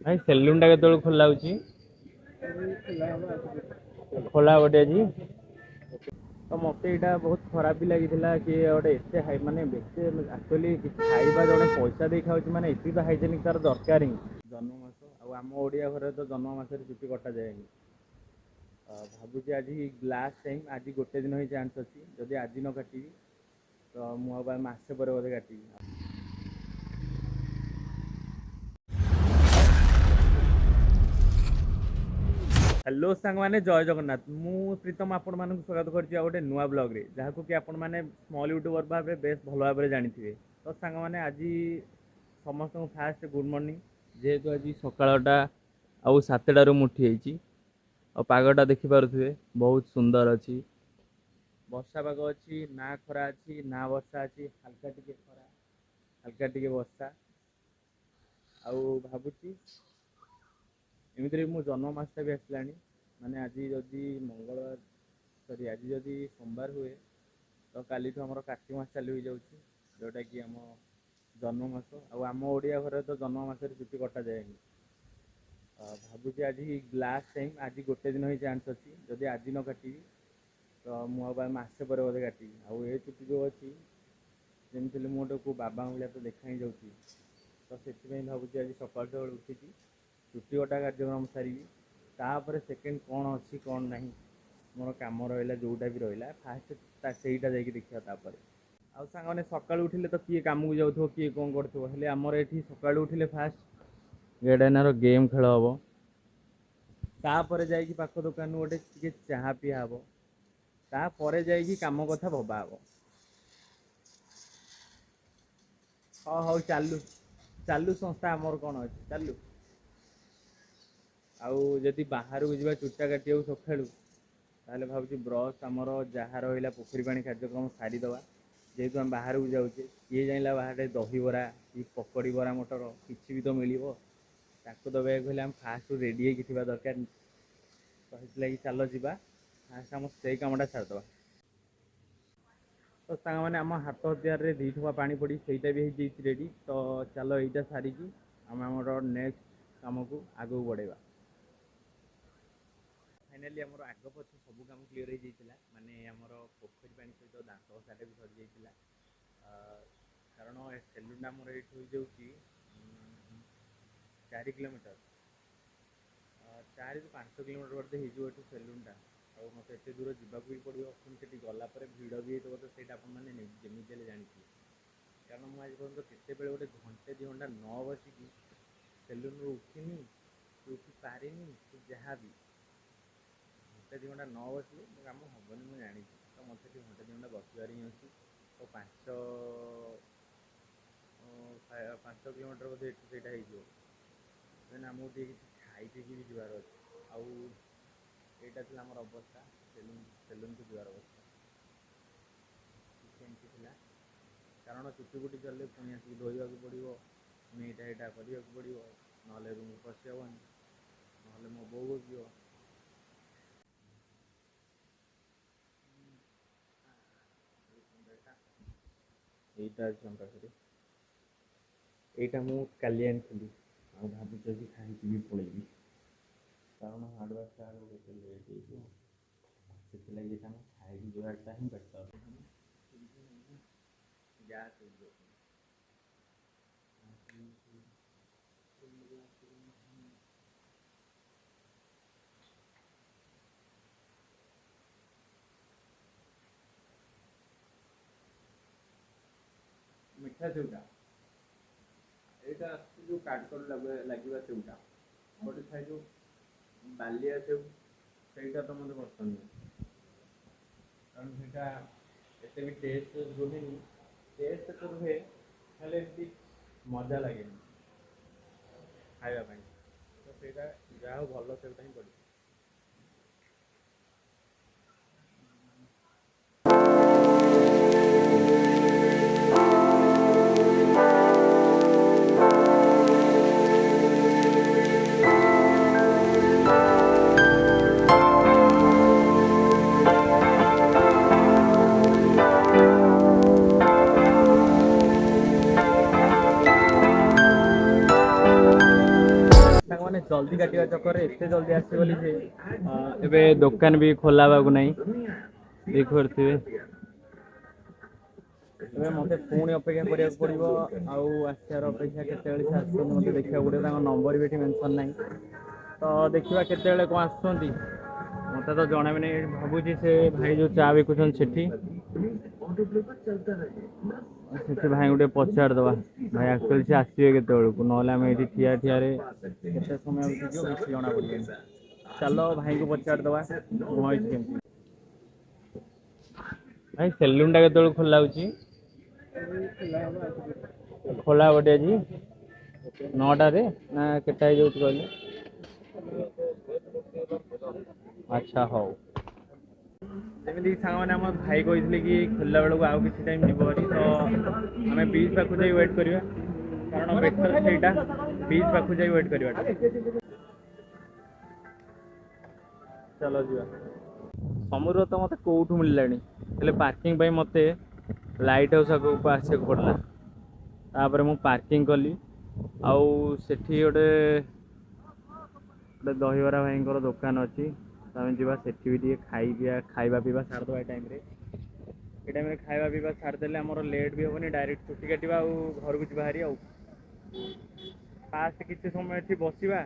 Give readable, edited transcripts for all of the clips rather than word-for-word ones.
भाई सेलून टा केତେବେଳେ ଖୋଲା ହଉଛି? ଖୋଲା ଗୋଟେ ଆଜି ତ ମତେ ଏଇଟା ବହୁତ ଖରାପ ବି ଲାଗିଥିଲା କି ଗୋଟେ ଏତେ ହାଇ ମାନେ ବେଶୀ ଆକ୍ଚୁଆଲି ଖାଇବା ଜଣେ ପଇସା ଦେଇ ଖାଉଛି ମାନେ ଏତିକି ତ ହାଇଜେନିକ ତାର ଦରକାର ହିଁ। ଜନ୍ମ ମାସ ଆଉ ଆମ ଓଡିଆ ଘରେ ତ ଜନ୍ମ ମାସରେ ଚୁଟି କଟାଯାଏନି। ଭାବୁଛି ଆଜି ଲାଷ୍ଟ ଟାଇମ୍ ଆଜି ଗୋଟେ ଦିନ ହିଁ ଚାନ୍ସ ଅଛି ଯଦି ଆଜି ନ କାଟିବି ତ ମୁଁ ଆଉ ମାସେ ପରେ ବୋଧେ କାଟିବି। ହ୍ୟାଲୋ ସାଙ୍ଗମାନେ ଜୟ ଜଗନ୍ନାଥ ମୁଁ ପ୍ରୀତମ ଆପଣମାନଙ୍କୁ ସ୍ୱାଗତ କରିଛି ଆଉ ଗୋଟେ ନୂଆ ବ୍ଲଗରେ ଯାହାକୁ କି ଆପଣମାନେ ସ୍ମଲ୍ ୟୁଟ୍ୟୁବର ଭାବେ ବେଶ ଭଲ ଭାବରେ ଜାଣିଥିବେ। ତ ସାଙ୍ଗମାନେ ଆଜି ସମସ୍ତଙ୍କୁ ଫାଷ୍ଟ ଗୁଡ୍ ମର୍ଣ୍ଣିଂ ଯେହେତୁ ଆଜି ସକାଳଟା ଆଉ 7ଟାରୁ ମୁଁ ଉଠି ଯାଇଛି। ଆଉ ପାଗଟା ଦେଖିପାରୁଥିବେ ବହୁତ ସୁନ୍ଦର ଅଛି। ବର୍ଷା ପାଗ ଅଛି ନା ଖରା ଅଛି ନା ବର୍ଷା ଅଛି ହାଲକା ଟିକେ ଖରା ହାଲକା ଟିକେ ବର୍ଷା ଆଉ ଭାବୁଛି ଏମିତିରେ ମୁଁ ଜନ୍ମ ମାସଟା ବି ଆସିଲାଣି ମାନେ ଆଜି ଯଦି ମଙ୍ଗଳବାର ସରି ଆଜି ଯଦି ସୋମବାର ହୁଏ ତ କାଲିଠୁ ଆମର କାର୍ତ୍ତିକ ମାସ ଚାଲୁ ହେଇଯାଉଛି ଯୋଉଟା କି ଆମ ଜନ୍ମ ମାସ ଆଉ ଆମ ଓଡିଆ ଘରେ ତ ଜନ୍ମ ମାସରେ ଚୁଟି କଟାଯାଏନି। ଭାବୁଛି ଆଜି ଲାଷ୍ଟ ଟାଇମ୍ ଆଜି ଗୋଟେ ଦିନ ହିଁ ଚାନ୍ସ ଅଛି ଯଦି ଆଜି ନ କାଟିବି ତ ମୁଁ ଆଉ ମାସେ ପରେ ବୋଧେ କାଟିବି ଆଉ ଏ ଚୁଟି ଯୋଉ ଅଛି ଯେମିତି ହେଲେ ମୁଁ ଗୋଟେ କୋଉ ବାବାଙ୍କ ଭଳିଆ ତ ଦେଖା ହିଁ ଯାଉଛି। ତ ସେଥିପାଇଁ ଭାବୁଛି ଆଜି ସକାଳୁ ସକାଳୁ ଉଠିକି ଚୁଟି କଟା କାର୍ଯ୍ୟକ୍ରମ ସାରିବି ତାପରେ ସେକେଣ୍ଡ କଣ ଅଛି କଣ ନାହିଁ ମୋର କାମ ରହିଲା ଯୋଉଟା ବି ରହିଲା ଫାଷ୍ଟ ସେଇଟା ଯାଇକି ଦେଖିବା ତାପରେ। ଆଉ ସାଙ୍ଗମାନେ ସକାଳୁ ଉଠିଲେ ତ କିଏ କାମକୁ ଯାଉଥିବ କିଏ କଣ କରୁଥିବ ହେଲେ ଆମର ଏଠି ସକାଳୁ ଉଠିଲେ ଫାଷ୍ଟ ଗେଡେନାର ଗେମ୍ ଖେଳ ହବ। ତାପରେ ଯାଇକି ପାଖ ଦୋକାନରୁ ଗୋଟେ ଟିକେ ଚାହା ପିଆ ହବ। ତାପରେ ଯାଇକି କାମ କଥା ଭବା ହବ। ହଁ ହଉ ଚାଲୁ ଚାଲୁ ସଂସ୍ଥା ଆମର କଣ ଅଛି ଚାଲୁ। ଆଉ ଯଦି ବାହାରକୁ ଯିବା ଚୁଟିଟା କାଟିବାକୁ ସକାଳୁ ତାହେଲେ ଭାବୁଛି ବ୍ରସ୍ ଆମର ଯାହା ରହିଲା ପୋଖରୀ ପାଣି କାର୍ଯ୍ୟକ୍ରମ ସାରିଦେବା। ଯେହେତୁ ଆମେ ବାହାରକୁ ଯାଉଛେ କିଏ ଯାଇଁଲା ବାହାରେ ଦହିବରା କି ପକୋଡ଼ି ବରା ମଟର କିଛି ବି ତ ମିଳିବ ତାକୁ ଦବାଇବାକୁ ହେଲେ ଆମେ ଫାଷ୍ଟରୁ ରେଡ଼ି ହେଇକି ଥିବା ଦରକାର। ତ ସେଥିଲାଗି ଚାଲ ଯିବା ଫାଷ୍ଟ ଆମ ସେଇ କାମଟା ସାରିଦବା। ତ ସାଙ୍ଗମାନେ ଆମ ହାତ ହତିଆରରେ 2 ଠୋପା ପାଣି ପଡ଼ି ସେଇଟା ବି ହେଇଯାଇଛି ରେଡ଼ି ତ ଚାଲ ଏଇଟା ସାରିକି ଆମେ ଆମର ନେକ୍ସଟ କାମକୁ ଆଗକୁ ବଢ଼େଇବା। ଫାଇନାଲି ଆମର ଆଗ ପଛ ସବୁ କାମ କ୍ଲିୟର ହେଇଯାଇଥିଲା ମାନେ ଆମର ପୋଖରୀ ପାଣି ସହିତ ଦାନ୍ତ ଘଷାଟା ବି ସରିଯାଇଥିଲା। କାରଣ ଏ ସେଲୁନଟା ଆମର ଏଇଠୁ ହେଇଯାଉଛି 4 କିଲୋମିଟର। 4ରୁ 5 କିଲୋମିଟର ବୋଧେ ହେଇଯିବ ଏଠୁ ସେଲୁନଟା। ଆଉ ମୋତେ ଏତେ ଦୂର ଯିବାକୁ ବି ପଡ଼ିବ ପୁଣି ସେଠି ଗଲା ପରେ ଭିଡ଼ ବି ହେଇଥିବ ତ ସେଇଟା ଆପଣମାନେ ଯେମିତି ହେଲେ ଜାଣିଥିବେ। କାରଣ ମୁଁ ଆଜି ପର୍ଯ୍ୟନ୍ତ କେତେବେଳେ ଗୋଟେ ଘଣ୍ଟେ 2 ଘଣ୍ଟା ନ ବସିକି ସେଲୁନରୁ ଉଠିନି କି ଉଠି ପାରିନି କି ଯାହାବି ଘଣ୍ଟେ 2 ଘଣ୍ଟା ନ ବସିଲେ ମୋ କାମ ହବନି ମୁଁ ଜାଣିଛି ତ ମୋତେ ଟିକେ ଘଣ୍ଟେ 2 ଘଣ୍ଟା ବସିବାର ହିଁ ଅଛି। ତ 5 କିଲୋମିଟର ବୋଧେ ଏଠୁ ସେଇଟା ହେଇଯିବ। ଦେନ୍ ଆମକୁ ଟିକେ କିଛି ଖାଇ ପିଇକି ବି ଯିବାର ଅଛି ଆଉ ଏଇଟା ଥିଲା ଆମର ଅବସ୍ଥା ସେଲୁନକୁ ଯିବାର ଅବସ୍ଥା। ସେମିତି ଥିଲା କାରଣ ଚୁଟି ଫୁଟି ଚାଲିଲେ ପୁଣି ଆସିକି ଧୋଇବାକୁ ପଡ଼ିବ। ପୁଣି ଏଇଟା କରିବାକୁ ପଡ଼ିବ ନହେଲେ ରୁମକୁ ପଶି ହେବନି ନହେଲେ ମୋ ବୋଉ ଖୋଜିବ। ଏଇଟା ଅଛି ଆମ ପାଖରେ ଏଇଟା ମୁଁ କାଲି ଆଣିଥିଲି ଆଉ ଭାବୁଛି ଆଜି ଖାଇକି ବି ପଳେଇବି। କାରଣ ହାର୍ଡ଼ୱାର୍କଟା ଆଗ ଟିକେ ଲେଟ୍ ହେଇଯିବ। ସେଥିଲାଗି ଆମେ ଖାଇକି ଯିବାଟା ହିଁ ବେଟର। ଗ୍ୟାସ୍ ହେଇଯିବ। ମିଠା ସେଉଟା ଏଇଟା ଆସୁଛି ଯୋଉ କାଡ୍ବୋର୍ଡ ଲାଗିବା ସେଉଟା ଗୋଟେ ଥାଏ ଯୋଉ ବାଲିଆ ସେଉ ସେଇଟା ତ ମୋତେ ପସନ୍ଦ ନୁହେଁ। କାରଣ ସେଇଟା ଏତେ ବି ଟେଷ୍ଟ ରୁହେନି ଟେଷ୍ଟ ତ ରୁହେ ହେଲେ ଏମିତି ମଜା ଲାଗେନି ଖାଇବା ପାଇଁ ତ ସେଇଟା ଯାହା ହଉ ଭଲ ସେଉଟା ହିଁ ପଡ଼ିଛି। मैंने जल्दी काटिया चक्कर एते जल्दी आसी बोली जे एबे दुकान भी खोला बाबू नहीं देखुरथिबे एबे मते पुणी अपेक्षा करिया पड़िबो आउ आसार अपेक्षा केतेबेले से आसुन मते देखिया गुडे तांको नंबर भी मेंशन नहीं तो देखिबा केतेबेले को आसुंती मते तो जणा भी नहीं भाबुची से भाई जो चा बिकुछन सेठी सेठी भाई गुटे पचार दवा भाई एक्चुअली से आसीबे केतेबेले को नहले हम एठी ठिया ठिया रे केते समय बितिजो बेसी जणा पड़िबे चलो भाई को पचार दवा मोइज केमती भाई सेलून टा केतेबेले खोला होची खोला बटे आज 9टा रे ना केटा हो कहले अच्छा हो जमी सांग मैंने भाई कही कि खोलला बेलू आउ कि टाइम जीवरी तो आम बीच पाक जा वेट करवा कारण बेटर सेटा बीच पाक जा वेट करवा चलो जी समुद्र तो मत कौटू मिलला पार्किंग मत लाइट हाउस आगे आसक पड़ा तापर मु पार्किंग कली आउ सेठी गोटे दहीबरा भाई दुकान अच्छी आम जा सेठी भी खाଇବା पीवा सारदे टाइम खाଇବା पीवा सारदे आमर लेट भी हेनी डायरेक्ट छुट्टी काटा घर को बाहरी फास्ट किसी समय ये बसवा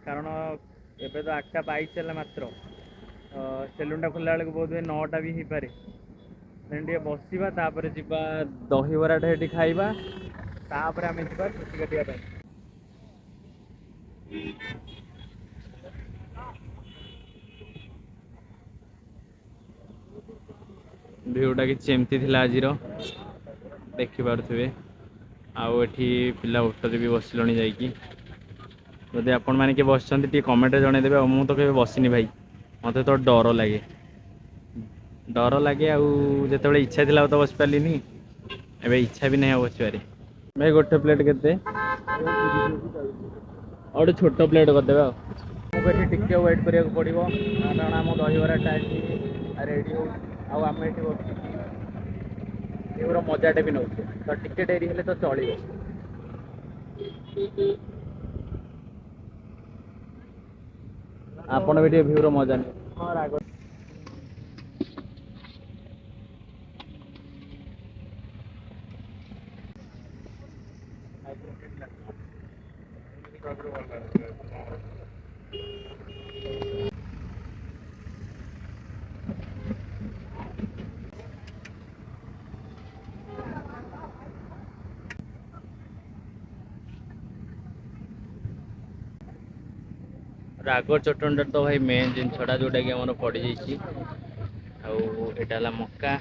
कारण एबे तो 8टा 22 चला मात्र सेलूनटा खोलला बेलू बहुत 9टा भी हो पारे टे बसवा तापर जीवा दहीबराटा ये खाଇବା तापर आम जा छुट्टी काटा भिउटा कि एमती थी आज देखिपे आठी पिला होटल भी बसिल जदि आपण मैंने किए बस कमेंट जनईदे मु तो कभी बसनी भाई मत तो डर लगे आते इच्छा थी तो बस पार्ली एवं इच्छा भी नहीं बसवे भाई गोटे प्लेट के गोटे छोट प्लेट करदे मुझे टिके वेट करा पड़ो कारण आम दहीबराटा रेडी हो आम ये बस मजाटे भी नौ तो टिके डेरी हेले तो चलो आपण भी भ्यूर मजा नहीं रागर चटणीटा तो भाई मेन जिनसटा जोटा कि आम पड़ जाटा मक्का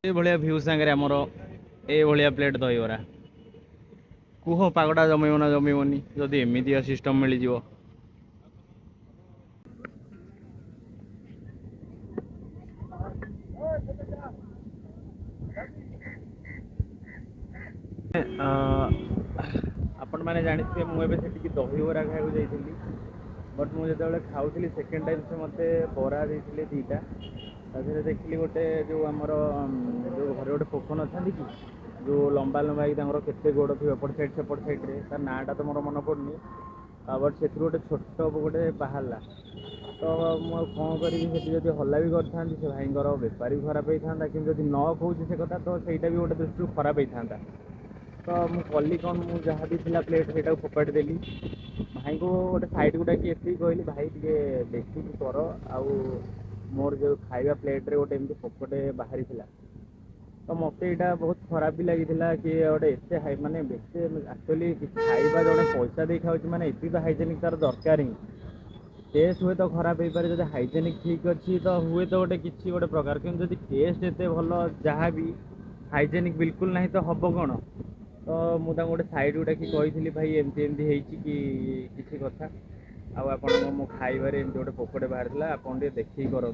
ये भ्यू सांगे आमर ये प्लेट दहीबरा कुह पागटा जमैब ना जमैबनी जदि एमती सिस्टम मिल जाव आपण मैंने जानी मुझे से दहीबरा खाया जाइली बट मुझे खाऊली सेकेंड टाइम से मत बरा देते 2टा ताधे देखिली गोटे जो आमर जो घर गोटे पोखन अच्छा कि जो लंबा लंबा केते गोड़ थी एपट साइड सेपट साइड रे तार नाटा तो मोर मन पड़नी बट से गोटे छोट गोटे बाहर तो मुझे कौन करी हल्ला भी करता से भाई बेपार भी खराब होता कि न कौच से कथा तो सहीटा भी गोटे दृष्टि खराब होता तो मुझे कली कौन मुझे जहाँ भी थी प्लेट से फोपाड़ी देली भाई को गोटे साइड गुटा कि कहली भाई टे देखी कर आउ मोर जो खाଇବା प्लेट रे गोटे एमती पोकटे बाहरी थिला तो मत यहाँ बहुत खराब भी लगी कि गोटे एत हाई माने एक्चुअली खाଇବା जड़े पैसा दे खाऊँ माने ये तो हाइजेनिक तार दरकार ही टेस्ट हुए तो खराब हो पारे जब हाइजेनिक ठीक अच्छी तो हुए तो गोटे किसी गोटे प्रकार कि टेस्ट एत भल जहाँ भी हाइजेनिक बिल्कुल ना तो हम कौन तो मुझे गोटे साइड गुटा कि कही भाई एमती एमती कि किसी कथा आप मो खाइबार एमती गोटे पोकटे बाहर आप देखिए कर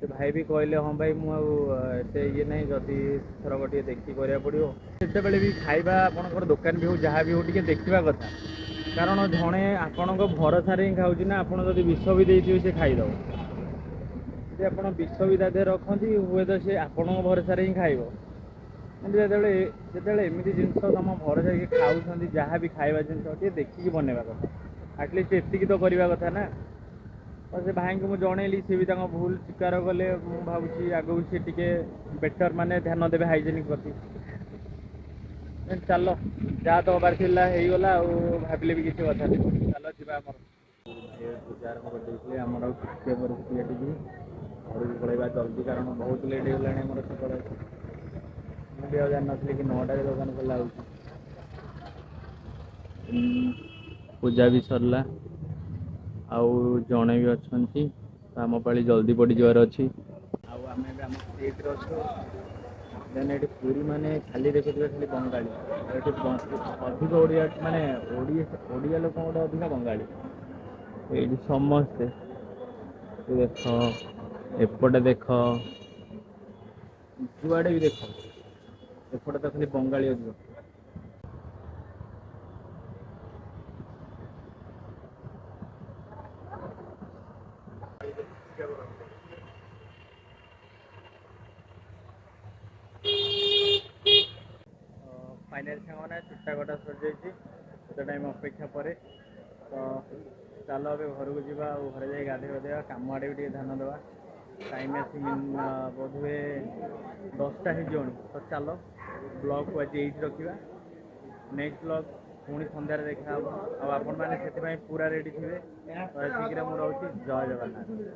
भाई भी कहले हाँ भाई मुझे ये ना जदि थरक टे देखी करा पड़ो से भी खाଇବା आपंकर दुकान भी हो जहाँ भी हो देखा कथा कारण जड़े आपण भरोसा ही खाऊँ ना आप विष भी देते से खाईदे ଯଦି ଆପଣ ବିଷ ବି ତା ଦେହରେ ରଖନ୍ତି ହୁଏତ ସେ ଆପଣଙ୍କ ଭରସାରେ ହିଁ ଖାଇବ। କିନ୍ତୁ ଯେତେବେଳେ ଏମିତି ଜିନିଷ ତମ ଘରେ ଯାଇକି ଖାଉଛନ୍ତି, ଯାହା ବି ଖାଇବା ଜିନିଷ ଟିକେ ଦେଖିକି ବନେଇବା କଥା। ଆଟଲିଷ୍ଟ ଏତିକି ତ କରିବା କଥା ନା। ତ ସେ ଭାଇଙ୍କୁ ମୁଁ ଜଣେଇଲି, ସିଏ ବି ତାଙ୍କ ଭୁଲ ସ୍ୱୀକାର କଲେ। ମୁଁ ଭାବୁଛି ଆଗକୁ ସିଏ ଟିକେ ବେଟର୍ ମାନେ ଧ୍ୟାନ ଦେବେ ହାଇଜେନିକ୍ ପ୍ରତି। ଚାଲ, ଯାହା ତ ହବାର ଥିଲା ହେଇଗଲା, ଆଉ ଭାବିଲେ ବି କିଛି କଥା ନାହିଁ। ଚାଲ ଯିବା ଆମର ପୂଜା ଆରମ୍ଭ କରିଦେଇଥିଲେ। ଆମର ଆଉ ଟିକେ ପରେ ଟିକେ ଯିବି ଘରକୁ ପଳେଇବା ଜଲ୍ଦି, କାରଣ ବହୁତ ଲେଟ୍ ହେଇଗଲାଣି ଆମର ସେପଟେ। ମୁଁ ବି ଆଉ ଜାଣିନଥିଲି କି 9ଟାରେ ଦୋକାନ ଖୋଲା ହେଉଛି। ପୂଜା ବି ସରିଲା, ଆଉ ଜଣେ ବି ଅଛନ୍ତି। ଆମ ପାଳି ଜଲ୍ଦି ପଡ଼ିଯିବାର ଅଛି। ଆଉ ଆମେ ଏବେ ଆମ ସିଟ୍ରେ ଅଛୁ। ଦେନ୍ ଏଠି ପୁରୀ ମାନେ ଖାଲି ଦେଖୁଥିବେ ଖାଲି ବଙ୍ଗାଳୀ। ଏଠି ଅଧିକ ଓଡ଼ିଆ ମାନେ ଓଡ଼ିଆ ଲୋକଙ୍କଠୁ ଅଧିକା ବଙ୍ଗାଳୀ ଏଇଠି ସମସ୍ତେ। ଦେଖ, ଏପଟେ ଦେଖ, ଯୁଆଡ଼େ ବି ଦେଖ, ଏପଟେ ତ ଖାଲି ବଙ୍ଗାଳୀ ଅଧିକ। ଫାଇନାଲି ସାଙ୍ଗମାନେ ଚୁଟା କଟା ସରିଯାଇଛି। ଏତେ ଟାଇମ୍ ଅପେକ୍ଷା ପରେ ତ ଚାଲ ଏବେ ଘରକୁ ଯିବା। ଆଉ ଘରେ ଯାଇ ଗାଧୋଇବା, କାମ ଆଡ଼େ ବି ଟିକେ ଧ୍ୟାନ ଦେବା। ଟାଇମ୍ ଆସି ବୋଧହୁଏ 10ଟା ହେଇଯିବଣି। ତ ଚାଲ ବ୍ଲଗ୍କୁ ଆଜି ଏଇଠି ରଖିବା। ନେକ୍ସଟ ବ୍ଲଗ୍ ପୁଣି ସନ୍ଧ୍ୟାରେ ଦେଖା ହେବ। ଆଉ ଆପଣମାନେ ସେଥିପାଇଁ ପୁରା ରେଡ଼ି ଥିବେ। ତ ଏତିକିରେ ମୁଁ ରହୁଛି। ଜୟ ଜଗନ୍ନାଥ।